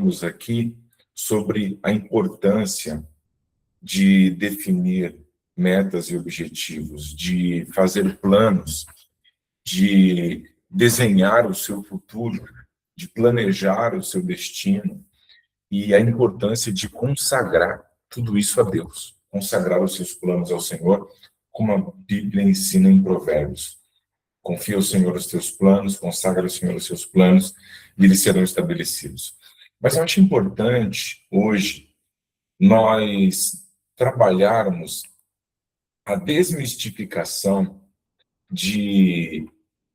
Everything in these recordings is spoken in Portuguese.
falamos aqui sobre a importância de definir metas e objetivos, de fazer planos, de desenhar o seu futuro, de planejar o seu destino e a importância de consagrar tudo isso a Deus, consagrar os seus planos ao Senhor, como a Bíblia ensina em Provérbios. Confia ao Senhor os teus planos, consagra ao Senhor os seus planos e eles serão estabelecidos. Mas eu acho importante hoje nós trabalharmos a desmistificação de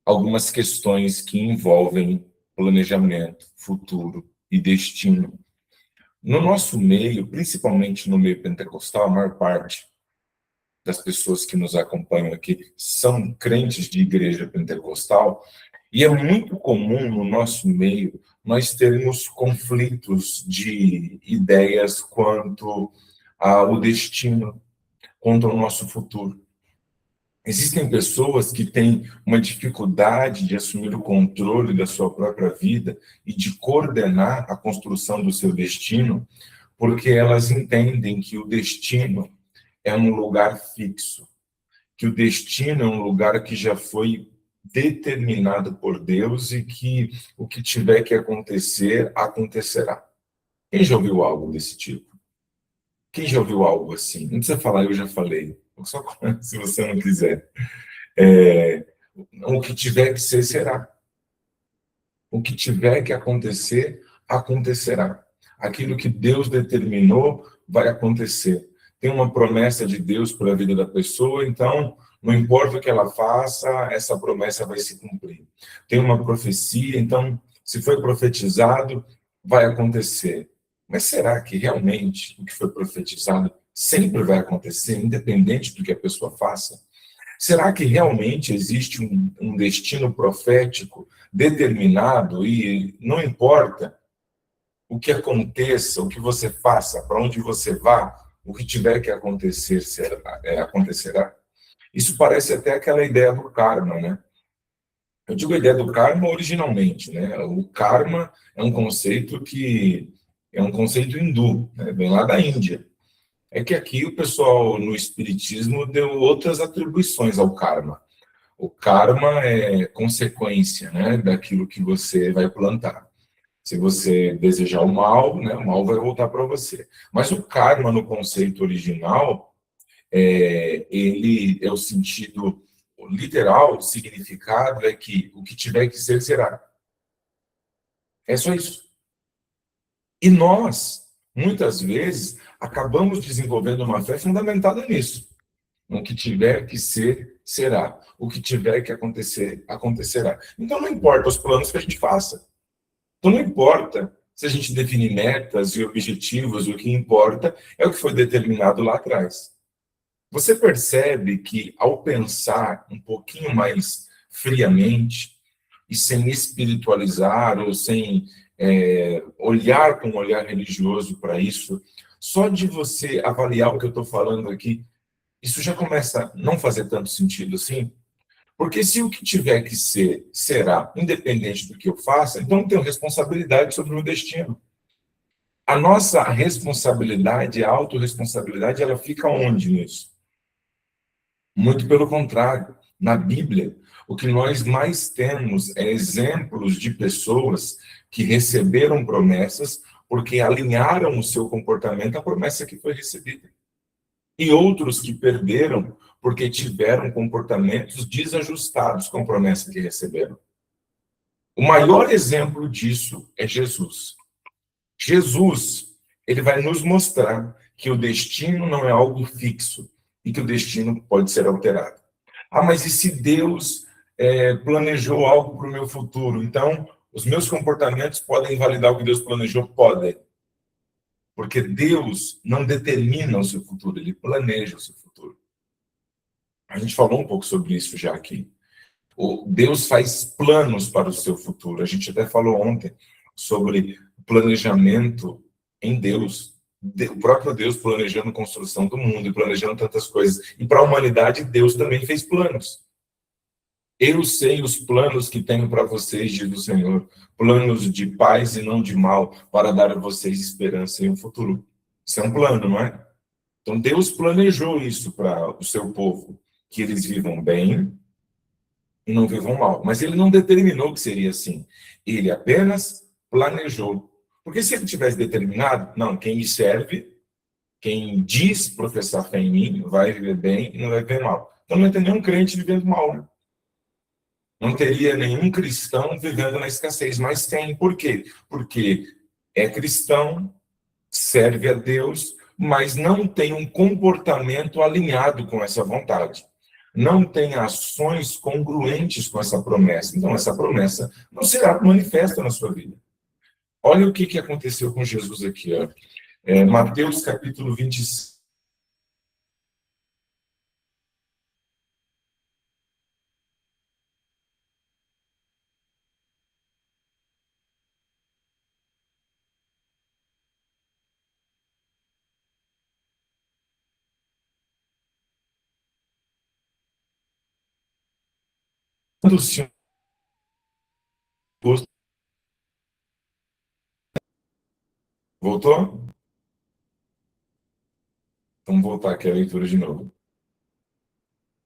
algumas questões que envolvem planejamento, futuro e destino. No nosso meio, principalmente no meio pentecostal, a maior parte das pessoas que nos acompanham aqui são crentes de igreja pentecostal, e é muito comum no nosso meio nós termos conflitos de ideias quanto ao destino, quanto ao nosso futuro. Existem pessoas que têm uma dificuldade de assumir o controle da sua própria vida e de coordenar a construção do seu destino, porque elas entendem que o destino é um lugar fixo, que o destino é um lugar que já foi determinado por Deus e que o que tiver que acontecer, acontecerá. Quem já ouviu algo desse tipo? Quem já ouviu algo assim? Não precisa falar, eu já falei. Só se você não quiser. O que tiver que ser, será. O que tiver que acontecer, acontecerá. Aquilo que Deus determinou vai acontecer. Tem uma promessa de Deus para a vida da pessoa, então, não importa o que ela faça, essa promessa vai se cumprir. Tem uma profecia, então, se foi profetizado, vai acontecer. Mas será que realmente o que foi profetizado sempre vai acontecer, independente do que a pessoa faça? Será que realmente existe um destino profético determinado e não importa o que aconteça, o que você faça, para onde você vá, o que tiver que acontecer acontecerá? Isso parece até aquela ideia do karma, né? Eu digo a ideia do karma originalmente, né? O karma é um conceito hindu, né? Vem lá da Índia. É que aqui o pessoal no espiritismo deu outras atribuições ao karma. O karma é consequência, né, daquilo que você vai plantar. Se você desejar o mal, né, o mal vai voltar para você. Mas o karma, no conceito original, ele é o sentido literal, o significado é que o que tiver que ser, será. É só isso. E nós, muitas vezes, acabamos desenvolvendo uma fé fundamentada nisso. O que tiver que ser, será. O que tiver que acontecer, acontecerá. Então, não importa os planos que a gente faça. Então, não importa se a gente definir metas e objetivos, o que importa é o que foi determinado lá atrás. Você percebe que, ao pensar um pouquinho mais friamente e sem espiritualizar ou sem olhar com um olhar religioso para isso, só de você avaliar o que eu estou falando aqui, isso já começa a não fazer tanto sentido assim? Porque se o que tiver que ser, será, independente do que eu faça, então eu tenho responsabilidade sobre o meu destino. A nossa responsabilidade, a autorresponsabilidade, ela fica onde nisso? Muito pelo contrário. Na Bíblia, o que nós mais temos é exemplos de pessoas que receberam promessas porque alinharam o seu comportamento à promessa que foi recebida. E outros que perderam porque tiveram comportamentos desajustados com a promessa que receberam. O maior exemplo disso é Jesus. Jesus, ele vai nos mostrar que o destino não é algo fixo e que o destino pode ser alterado. Ah, mas e se Deus planejou algo para o meu futuro? Então, os meus comportamentos podem invalidar o que Deus planejou? Podem. Porque Deus não determina o seu futuro, ele planeja o seu futuro. A gente falou um pouco sobre isso já aqui. Deus faz planos para o seu futuro. A gente até falou ontem sobre planejamento em Deus. O próprio Deus planejando a construção do mundo e planejando tantas coisas. E para a humanidade, Deus também fez planos. Eu sei os planos que tenho para vocês, diz o Senhor, planos de paz e não de mal, para dar a vocês esperança e um futuro. Isso é um plano, não é? Então Deus planejou isso para o seu povo, que eles vivam bem e não vivam mal. Mas ele não determinou que seria assim. Ele apenas planejou. Porque se ele tivesse determinado, não, quem me serve, quem diz professar fé em mim, vai viver bem e não vai viver mal. Então não tem nenhum crente vivendo mal, né? Não teria nenhum cristão vivendo na escassez, mas tem. Por quê? Porque é cristão, serve a Deus, mas não tem um comportamento alinhado com essa vontade. Não tem ações congruentes com essa promessa. Então, essa promessa não será manifesta na sua vida. Olha o que aconteceu com Jesus aqui. Ó. Mateus capítulo 25. Voltou? Vamos voltar aqui a leitura de novo.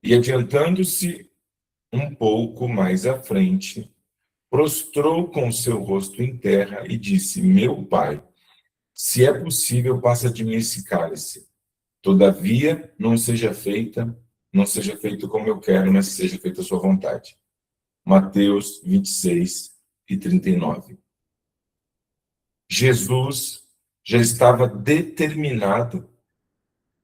E adiantando-se um pouco mais à frente, prostrou com seu rosto em terra e disse: Meu pai, se é possível, passa de mim esse cálice. Todavia, não seja feito como eu quero, mas seja feita a sua vontade. Mateus 26 e 39. Jesus já estava determinado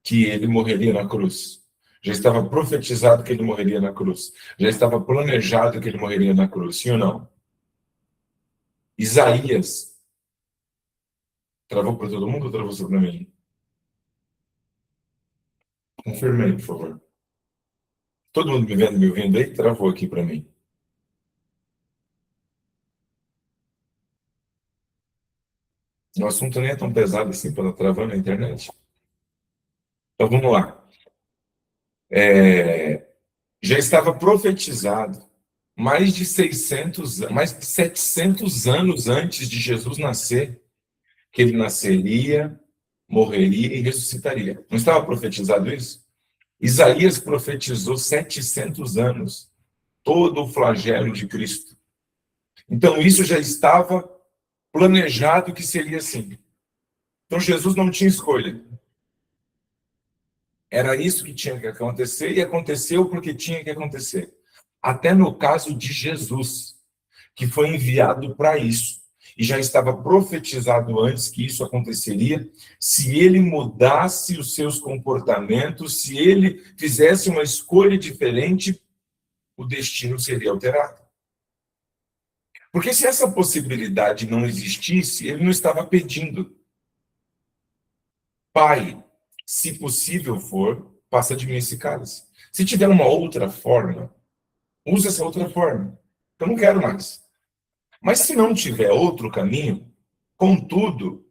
que ele morreria na cruz. Já estava profetizado que ele morreria na cruz. Já estava planejado que ele morreria na cruz, sim ou não? Isaías, travou para todo mundo ou travou só para mim? Confirme aí, por favor. Todo mundo me vendo, me ouvindo aí? Travou aqui para mim. O assunto nem é tão pesado assim para travar na internet. Então vamos lá. Já estava profetizado mais de 700 anos antes de Jesus nascer, que ele nasceria, morreria e ressuscitaria. Não estava profetizado isso? Isaías profetizou 700 anos, todo o flagelo de Cristo. Então isso já estava planejado que seria assim. Então Jesus não tinha escolha. Era isso que tinha que acontecer e aconteceu porque tinha que acontecer. Até no caso de Jesus, que foi enviado para isso. E já estava profetizado antes que isso aconteceria, se ele mudasse os seus comportamentos, se ele fizesse uma escolha diferente, o destino seria alterado. Porque se essa possibilidade não existisse, ele não estava pedindo: Pai, se possível for, passa de mim esse cálice. Se tiver uma outra forma, use essa outra forma. Eu não quero mais. Mas se não tiver outro caminho, contudo,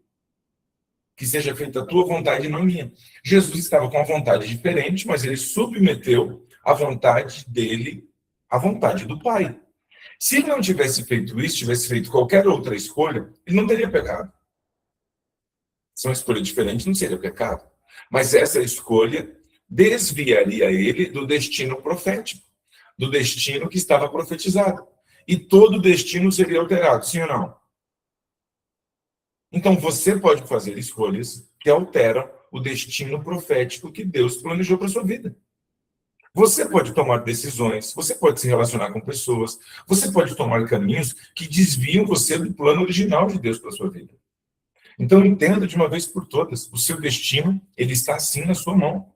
que seja feita a tua vontade e não a minha. Jesus estava com uma vontade diferente, mas ele submeteu a vontade dele à vontade do Pai. Se ele não tivesse feito isso, tivesse feito qualquer outra escolha, ele não teria pecado. Se uma escolha diferente, não seria pecado. Mas essa escolha desviaria ele do destino profético, do destino que estava profetizado. E todo o destino seria alterado, sim ou não? Então você pode fazer escolhas que alteram o destino profético que Deus planejou para a sua vida. Você pode tomar decisões, você pode se relacionar com pessoas, você pode tomar caminhos que desviam você do plano original de Deus para a sua vida. Então entenda de uma vez por todas, o seu destino, ele está assim na sua mão.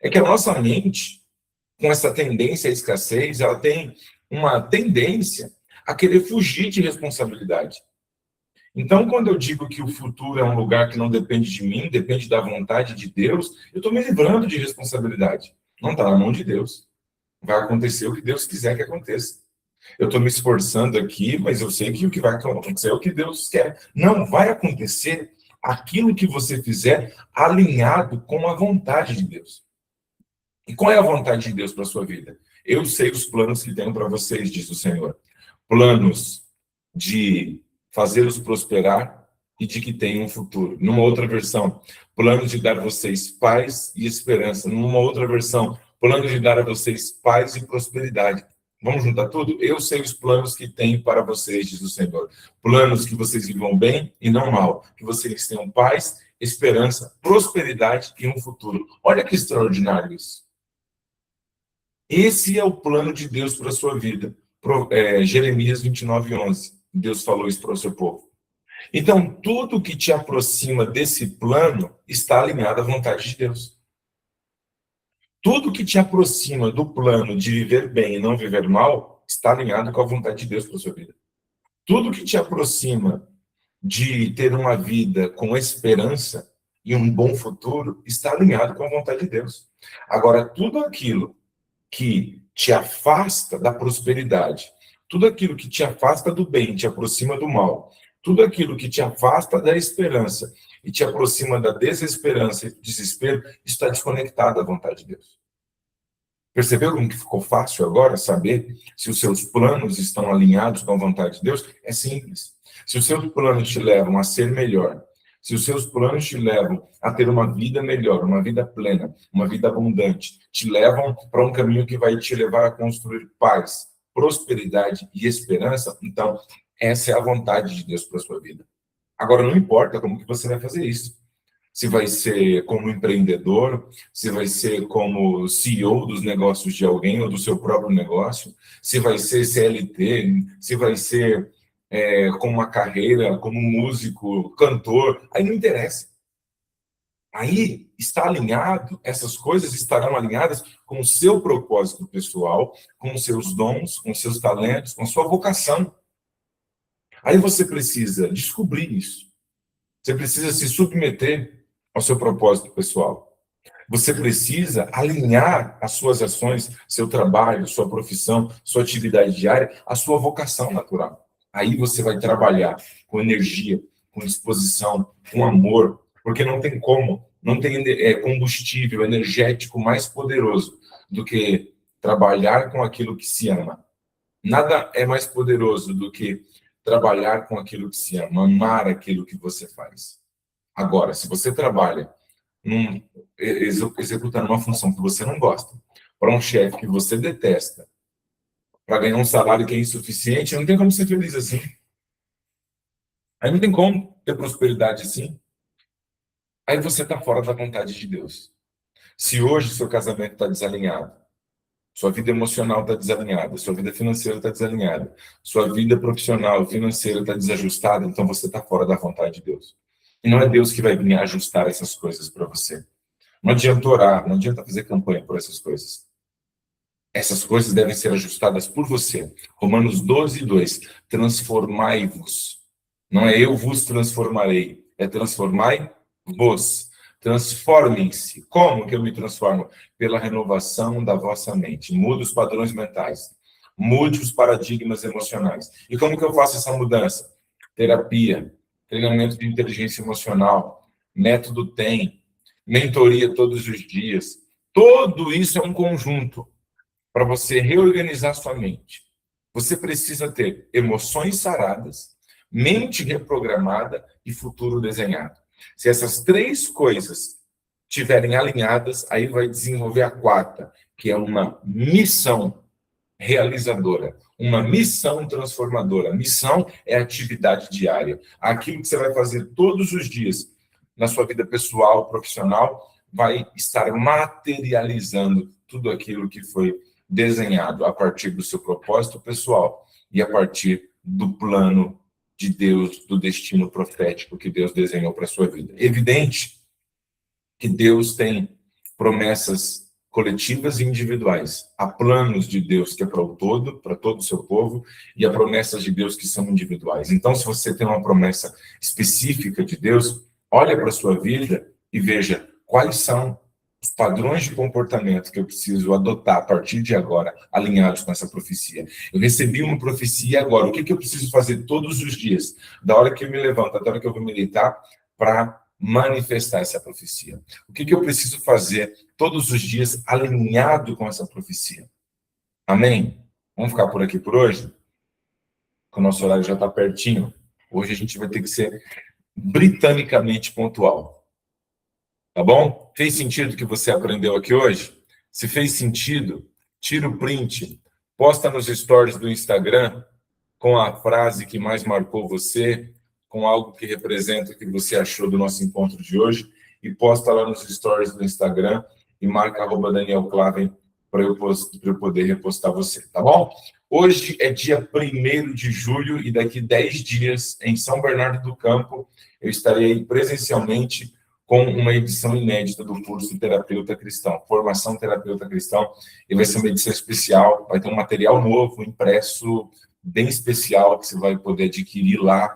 É que a nossa mente, com essa tendência à escassez, ela tem uma tendência a querer fugir de responsabilidade. Então, quando eu digo que o futuro é um lugar que não depende de mim, depende da vontade de Deus, eu estou me livrando de responsabilidade. Não está na mão de Deus. Vai acontecer o que Deus quiser que aconteça. Eu estou me esforçando aqui, mas eu sei que o que vai acontecer é o que Deus quer. Não vai acontecer aquilo que você fizer alinhado com a vontade de Deus. E qual é a vontade de Deus para a sua vida? Eu sei os planos que tenho para vocês, diz o Senhor. Planos de fazê-los prosperar e de que tenham um futuro. Numa outra versão, planos de dar a vocês paz e esperança. Numa outra versão, planos de dar a vocês paz e prosperidade. Vamos juntar tudo? Eu sei os planos que tenho para vocês, diz o Senhor. Planos que vocês vivam bem e não mal. Que vocês tenham paz, esperança, prosperidade e um futuro. Olha que extraordinário isso. Esse é o plano de Deus para a sua vida. Jeremias 29:11. Deus falou isso para o seu povo. Então, tudo que te aproxima desse plano está alinhado à vontade de Deus. Tudo que te aproxima do plano de viver bem e não viver mal está alinhado com a vontade de Deus para a sua vida. Tudo que te aproxima de ter uma vida com esperança e um bom futuro está alinhado com a vontade de Deus. Agora, tudo aquilo que te afasta da prosperidade, tudo aquilo que te afasta do bem, te aproxima do mal, tudo aquilo que te afasta da esperança e te aproxima da desesperança e do desespero, está desconectado à vontade de Deus. Percebeu como que ficou fácil agora saber se os seus planos estão alinhados com a vontade de Deus? É simples. Se os seus planos te levam a ser melhor, se os seus planos te levam a ter uma vida melhor, uma vida plena, uma vida abundante, te levam para um caminho que vai te levar a construir paz, prosperidade e esperança, então essa é a vontade de Deus para a sua vida. Agora, não importa como que você vai fazer isso. Se vai ser como empreendedor, se vai ser como CEO dos negócios de alguém ou do seu próprio negócio, se vai ser CLT, se vai ser com uma carreira como músico, cantor, aí não interessa. Aí está alinhado, essas coisas estarão alinhadas com o seu propósito pessoal, com os seus dons, com os seus talentos, com a sua vocação. Aí você precisa descobrir isso. Você precisa se submeter ao seu propósito pessoal. Você precisa alinhar as suas ações, seu trabalho, sua profissão, sua atividade diária, a sua vocação natural. Aí você vai trabalhar com energia, com disposição, com amor, porque não tem como, não tem combustível energético mais poderoso do que trabalhar com aquilo que se ama. Nada é mais poderoso do que trabalhar com aquilo que se ama, amar aquilo que você faz. Agora, se você trabalha executando uma função que você não gosta, para um chefe que você detesta, para ganhar um salário que é insuficiente, não tem como ser feliz assim. Aí não tem como ter prosperidade assim. Aí você está fora da vontade de Deus. Se hoje seu casamento está desalinhado, sua vida emocional está desalinhada, sua vida financeira está desalinhada, sua vida profissional, financeira está desajustada, então você está fora da vontade de Deus. E não é Deus que vai vir ajustar essas coisas para você. Não adianta orar, não adianta fazer campanha por essas coisas. Essas coisas devem ser ajustadas por você. Romanos 12:2. Transformai-vos. Não é eu vos transformarei, é transformai-vos. Transformem-se. Como que eu me transformo? Pela renovação da vossa mente. Mude os padrões mentais. Mude os paradigmas emocionais. E como que eu faço essa mudança? Terapia, treinamento de inteligência emocional, método TEM, mentoria todos os dias. Tudo isso é um conjunto para você reorganizar sua mente. Você precisa ter emoções saradas, mente reprogramada e futuro desenhado. Se essas três coisas estiverem alinhadas, aí vai desenvolver a quarta, que é uma missão realizadora, uma missão transformadora. Missão é atividade diária. Aquilo que você vai fazer todos os dias na sua vida pessoal, profissional, vai estar materializando tudo aquilo que foi desenhado a partir do seu propósito pessoal e a partir do plano de Deus, do destino profético que Deus desenhou para a sua vida. Evidente que Deus tem promessas coletivas e individuais. Há planos de Deus que é para todo o seu povo, e há promessas de Deus que são individuais. Então, se você tem uma promessa específica de Deus, olha para a sua vida e veja quais são os padrões de comportamento que eu preciso adotar a partir de agora, alinhados com essa profecia. Eu recebi uma profecia agora. O que eu preciso fazer todos os dias? Da hora que eu me levanto, da hora que eu vou meditar, para manifestar essa profecia. O que eu preciso fazer todos os dias alinhado com essa profecia? Amém? Vamos ficar por aqui por hoje? O nosso horário já está pertinho. Hoje a gente vai ter que ser britanicamente pontual. Tá bom? Fez sentido o que você aprendeu aqui hoje? Se fez sentido, tira o print, posta nos stories do Instagram com a frase que mais marcou você, com algo que representa o que você achou do nosso encontro de hoje, e posta lá nos stories do Instagram e marca @DanielClaven para eu poder repostar você, tá bom? Hoje é dia 1º de julho e daqui 10 dias, em São Bernardo do Campo, eu estarei presencialmente com uma edição inédita do curso Terapeuta Cristão, Formação Terapeuta Cristão, e vai ser uma edição especial, vai ter um material novo, impresso, bem especial, que você vai poder adquirir lá.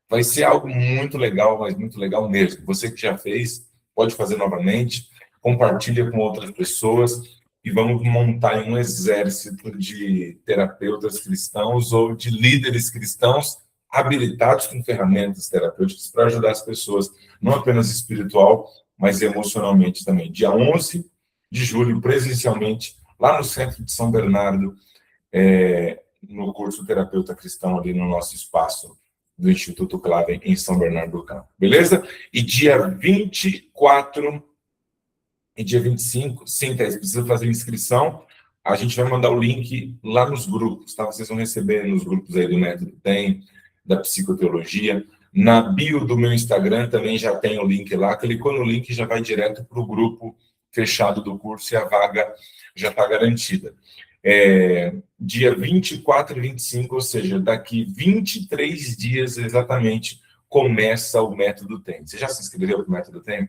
Vai ser algo muito legal, mas muito legal mesmo. Você que já fez, pode fazer novamente, compartilha com outras pessoas, e vamos montar um exército de terapeutas cristãos ou de líderes cristãos habilitados com ferramentas terapêuticas para ajudar as pessoas, não apenas espiritual, mas emocionalmente também. Dia 11 de julho, presencialmente, lá no centro de São Bernardo, no curso Terapeuta Cristão, ali no nosso espaço do Instituto Claven, em São Bernardo do Campo. Beleza? E dia 24 e dia 25, sim, Thais, precisa fazer inscrição. A gente vai mandar o link lá nos grupos, tá? Vocês vão receber nos grupos aí do Método TEM, da Psicoteologia. Na bio do meu Instagram também já tem o link lá. Clicou no link, já vai direto para o grupo fechado do curso e a vaga já está garantida. Dia 24 e 25, ou seja, daqui 23 dias exatamente, começa o Método TEM. Você já se inscreveu para o Método TEM?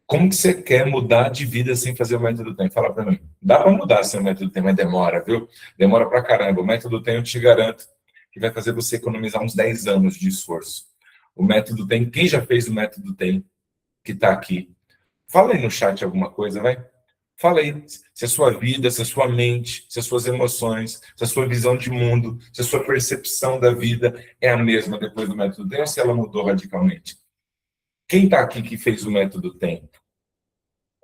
Como que você quer mudar de vida sem fazer o Método TEM? Fala para mim. Dá para mudar sem o Método TEM, mas demora, viu? Demora para caramba. O Método TEM, eu te garanto, que vai fazer você economizar uns 10 anos de esforço. O Método TEM, quem já fez o Método TEM, que está aqui, fala aí no chat alguma coisa, vai. Fala aí se a sua vida, se a sua mente, se as suas emoções, se a sua visão de mundo, se a sua percepção da vida é a mesma depois do Método TEM ou se ela mudou radicalmente. Quem está aqui que fez o Método TEM?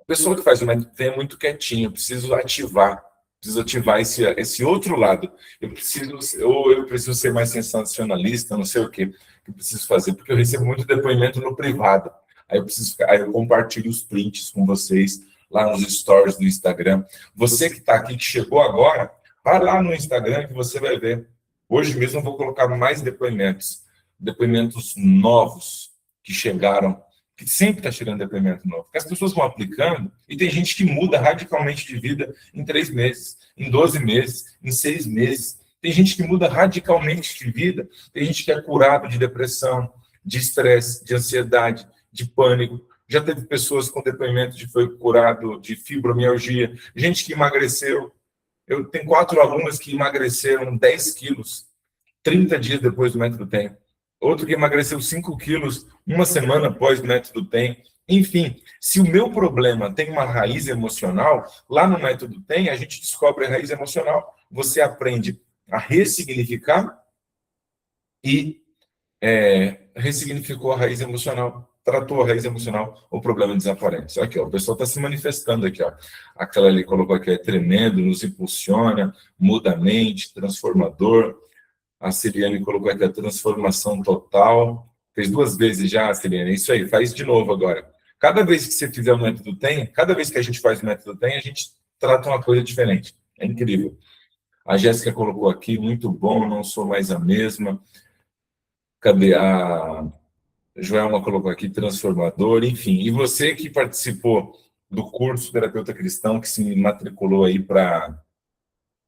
A pessoa que faz o Método TEM é muito quietinha, eu preciso ativar esse outro lado. Eu preciso ser mais sensacionalista, não sei o que eu preciso fazer, porque eu recebo muito depoimento no privado. Aí eu compartilho os prints com vocês lá nos stories do Instagram. Você que está aqui, que chegou agora, vai lá no Instagram que você vai ver. Hoje mesmo eu vou colocar mais depoimentos novos que chegaram, que sempre está chegando depoimento novo. Porque as pessoas vão aplicando e tem gente que muda radicalmente de vida em 3 meses, em 12 meses, em 6 meses. Tem gente que muda radicalmente de vida, tem gente que é curado de depressão, de estresse, de ansiedade, de pânico. Já teve pessoas com depoimento de foi curado de fibromialgia, gente que emagreceu. Eu tenho 4 alunas que emagreceram 10 quilos 30 dias depois do Método TEM. Outro que emagreceu 5 quilos uma semana após o Método TEM. Enfim, se o meu problema tem uma raiz emocional, lá no Método TEM a gente descobre a raiz emocional. Você aprende a ressignificar e ressignificou a raiz emocional, tratou a raiz emocional, o problema desaparece. Aqui, ó, o pessoal está se manifestando aqui, ó. Aquela ali colocou aqui, é tremendo, nos impulsiona, muda a mente, transformador. A Siriane colocou aqui a transformação total. Fez 2 vezes já, Siriane. É isso aí, faz de novo agora. Cada vez que você fizer o Método TEM, cada vez que a gente faz o Método TEM, a gente trata uma coisa diferente. É incrível. A Jéssica colocou aqui, muito bom, não sou mais a mesma. Cadê? A Joelma colocou aqui, transformador, enfim. E você que participou do curso Terapeuta Cristão, que se matriculou aí para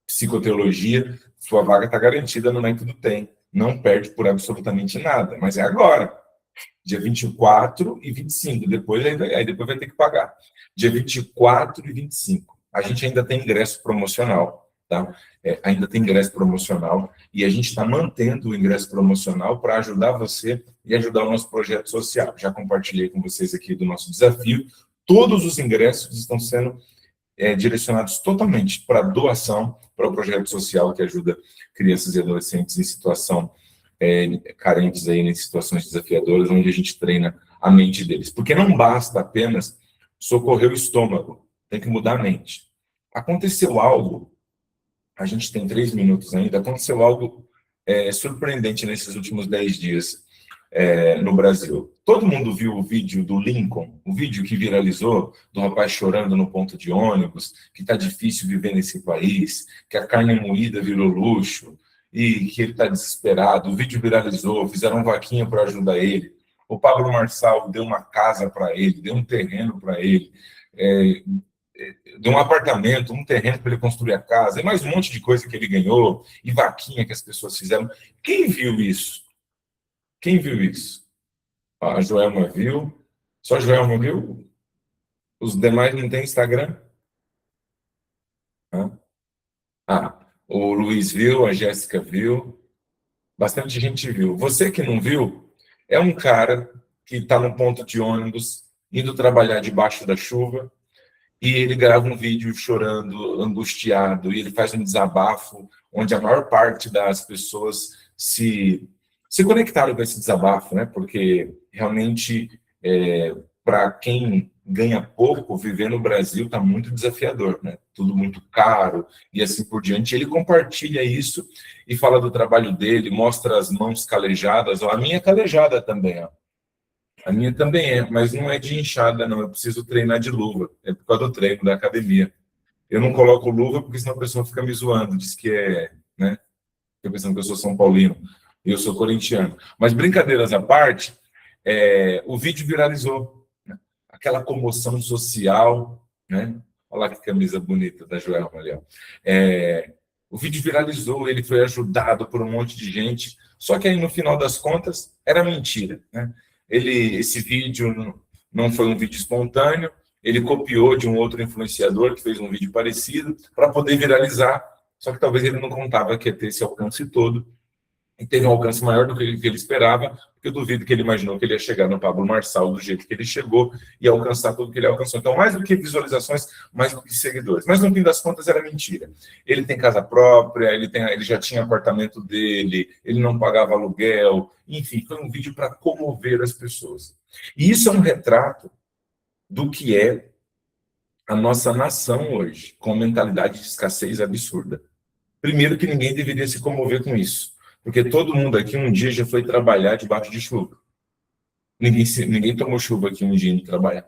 Psicoteologia, sua vaga está garantida no Método TEM. Não perde por absolutamente nada, mas é agora. Dia 24 e 25, depois vai ter que pagar. Dia 24 e 25. A gente ainda tem ingresso promocional, tá? Ainda tem ingresso promocional e a gente está mantendo o ingresso promocional para ajudar você e ajudar o nosso projeto social. Já compartilhei com vocês aqui do nosso desafio. Todos os ingressos estão sendo direcionados totalmente para doação, para o projeto social que ajuda crianças e adolescentes em situação carentes aí, em situações desafiadoras, onde a gente treina a mente deles. Porque não basta apenas socorrer o estômago, tem que mudar a mente. Aconteceu algo A gente tem 3 minutos ainda. Aconteceu algo surpreendente nesses últimos 10 dias no Brasil. Todo mundo viu o vídeo do Lincoln, o vídeo que viralizou, do rapaz chorando no ponto de ônibus, que está difícil viver nesse país, que a carne moída virou luxo, e que ele está desesperado. O vídeo viralizou, fizeram vaquinha para ajudar ele. O Pablo Marçal deu uma casa para ele, deu um terreno para ele, deu um apartamento, um terreno para ele construir a casa, e mais um monte de coisa que ele ganhou, e vaquinha que as pessoas fizeram. Quem viu isso? Quem viu isso? A Joelma viu. Só a Joelma viu? Os demais não têm Instagram? O Luiz viu, a Jéssica viu. Bastante gente viu. Você que não viu, é um cara que está no ponto de ônibus, indo trabalhar debaixo da chuva, e ele grava um vídeo chorando, angustiado, e ele faz um desabafo, onde a maior parte das pessoas se conectaram com esse desabafo, né? Porque realmente, para quem ganha pouco, viver no Brasil está muito desafiador, né? Tudo muito caro e assim por diante. Ele compartilha isso e fala do trabalho dele, mostra as mãos calejadas. Ó, a minha é calejada também, ó. A minha também é, mas não é de inchada, não. Eu preciso treinar de luva. É por causa do treino da academia. Eu não coloco luva porque senão a pessoa fica me zoando. Diz que né? Fica pensando que eu sou São Paulino e eu sou corintiano. Mas brincadeiras à parte, o vídeo viralizou. Né? Aquela comoção social, né? Olha lá que camisa bonita da Joelma ali, ó. O vídeo viralizou, ele foi ajudado por um monte de gente, só que aí no final das contas era mentira, né? Esse vídeo não foi um vídeo espontâneo, ele copiou de um outro influenciador que fez um vídeo parecido para poder viralizar, só que talvez ele não contava que ia ter esse alcance todo, e teve um alcance maior do que ele esperava, porque eu duvido que ele imaginou que ele ia chegar no Pablo Marçal do jeito que ele chegou e alcançar tudo que ele alcançou. Então, mais do que visualizações, mais do que seguidores. Mas, no fim das contas, era mentira. Ele tem casa própria, ele já tinha apartamento dele, ele não pagava aluguel, enfim, foi um vídeo para comover as pessoas. E isso é um retrato do que é a nossa nação hoje, com mentalidade de escassez absurda. Primeiro que ninguém deveria se comover com isso, porque todo mundo aqui um dia já foi trabalhar debaixo de chuva. Ninguém tomou chuva aqui um dia indo trabalhar.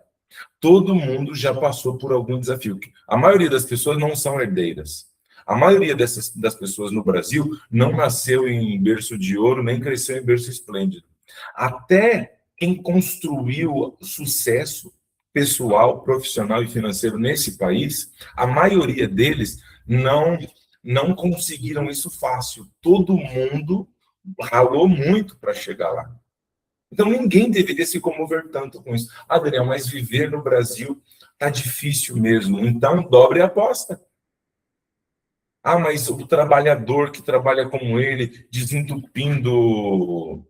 Todo mundo já passou por algum desafio. A maioria das pessoas não são herdeiras. A maioria das pessoas no Brasil não nasceu em berço de ouro, nem cresceu em berço esplêndido. Até quem construiu sucesso pessoal, profissional e financeiro nesse país, a maioria deles não conseguiram isso fácil. Todo mundo ralou muito para chegar lá. Então, ninguém deveria se comover tanto com isso. Adriano, mas viver no Brasil está difícil mesmo. Então, dobre a aposta. Mas o trabalhador que trabalha como ele, desentupindo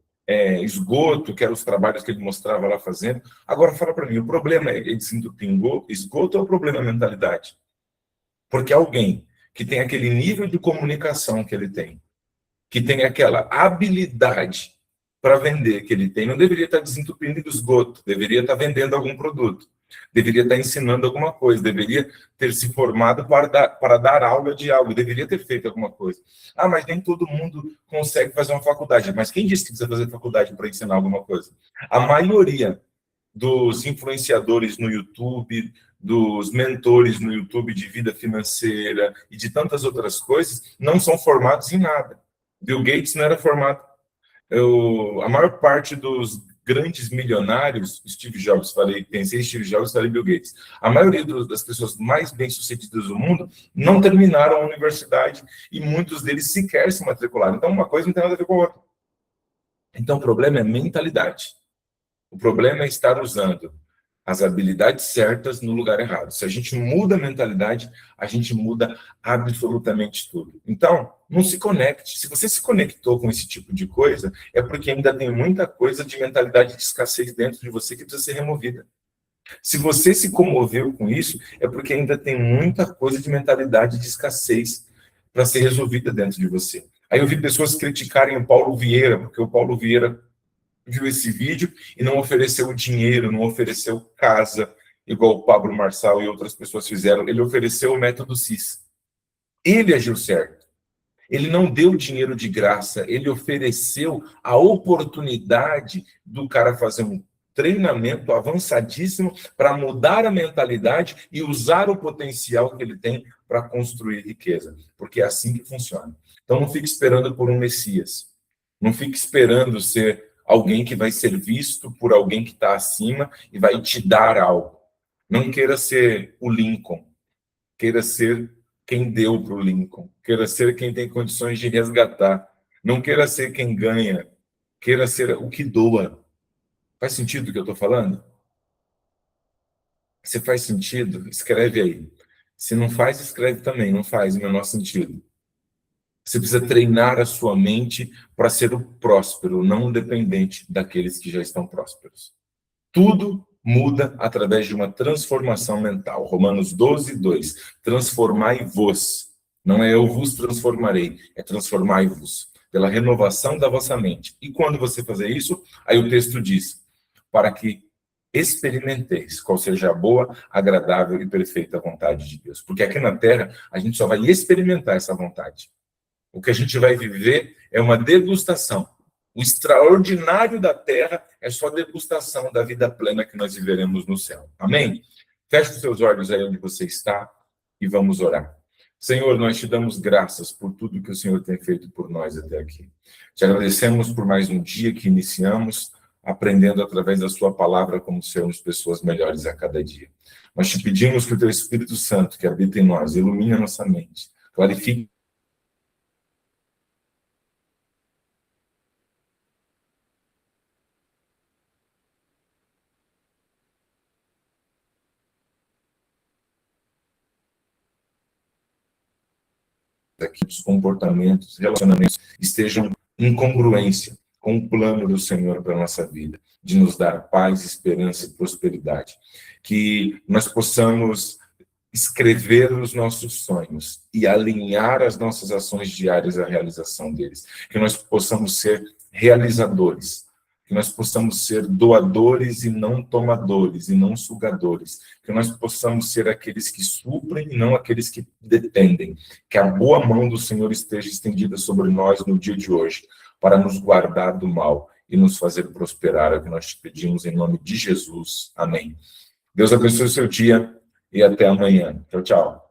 esgoto, que eram os trabalhos que ele mostrava lá fazendo. Agora, fala para mim, o problema é desentupir esgoto ou o problema é a mentalidade? Porque alguém que tem aquele nível de comunicação que ele tem, que tem aquela habilidade para vender que ele tem, não deveria estar desentupindo esgoto, deveria estar vendendo algum produto, deveria estar ensinando alguma coisa, deveria ter se formado para dar aula de algo, deveria ter feito alguma coisa. Mas nem todo mundo consegue fazer uma faculdade. Mas quem disse que precisa fazer faculdade para ensinar alguma coisa? A maioria dos influenciadores no YouTube, dos mentores no YouTube de vida financeira e de tantas outras coisas, não são formados em nada. Bill Gates não era formado. A maior parte dos grandes milionários, Steve Jobs, pensei Steve Jobs, falei Bill Gates. A maioria das pessoas mais bem-sucedidas do mundo não terminaram a universidade e muitos deles sequer se matricularam. Então, uma coisa não tem nada a ver com a outra. Então, o problema é mentalidade. O problema é estar usando as habilidades certas no lugar errado. Se a gente muda a mentalidade, a gente muda absolutamente tudo. Então, não se conecte. Se você se conectou com esse tipo de coisa, é porque ainda tem muita coisa de mentalidade de escassez dentro de você que precisa ser removida. Se você se comoveu com isso, é porque ainda tem muita coisa de mentalidade de escassez para ser resolvida dentro de você. Aí eu vi pessoas criticarem o Paulo Vieira, porque o Paulo Vieira viu esse vídeo e não ofereceu dinheiro, não ofereceu casa, igual o Pablo Marçal e outras pessoas fizeram. Ele ofereceu o método CIS. Ele agiu certo. Ele não deu dinheiro de graça, ele ofereceu a oportunidade do cara fazer um treinamento avançadíssimo para mudar a mentalidade e usar o potencial que ele tem para construir riqueza, porque é assim que funciona. Então não fique esperando por um Messias, não fique esperando ser alguém que vai ser visto por alguém que está acima e vai te dar algo. Não queira ser o Lincoln, queira ser quem deu para o Lincoln, queira ser quem tem condições de resgatar, não queira ser quem ganha, queira ser o que doa. Faz sentido o que eu estou falando? Se faz sentido, escreve aí. Se não faz, escreve também, não faz o menor sentido. Você precisa treinar a sua mente para ser o próspero, não o dependente daqueles que já estão prósperos. Tudo muda através de uma transformação mental. Romanos 12, 2. Transformai-vos. Não é eu vos transformarei, é transformai-vos pela renovação da vossa mente. E quando você fazer isso, aí o texto diz, para que experimenteis qual seja a boa, agradável e perfeita vontade de Deus. Porque aqui na Terra, a gente só vai experimentar essa vontade. O que a gente vai viver é uma degustação. O extraordinário da terra é só degustação da vida plena que nós viveremos no céu. Amém? Feche os seus olhos aí onde você está e vamos orar. Senhor, nós te damos graças por tudo que o Senhor tem feito por nós até aqui. Te agradecemos por mais um dia que iniciamos, aprendendo através da sua palavra como sermos pessoas melhores a cada dia. Nós te pedimos que o teu Espírito Santo, que habita em nós, ilumine a nossa mente, clarifique que os comportamentos, relacionamentos estejam em congruência com o plano do Senhor para a nossa vida, de nos dar paz, esperança e prosperidade. Que nós possamos escrever os nossos sonhos e alinhar as nossas ações diárias à realização deles. Que nós possamos ser realizadores, que nós possamos ser doadores e não tomadores, e não sugadores, que nós possamos ser aqueles que suprem e não aqueles que dependem, que a boa mão do Senhor esteja estendida sobre nós no dia de hoje, para nos guardar do mal e nos fazer prosperar, é o que nós te pedimos em nome de Jesus. Amém. Deus abençoe o seu dia e até amanhã. Tchau, tchau.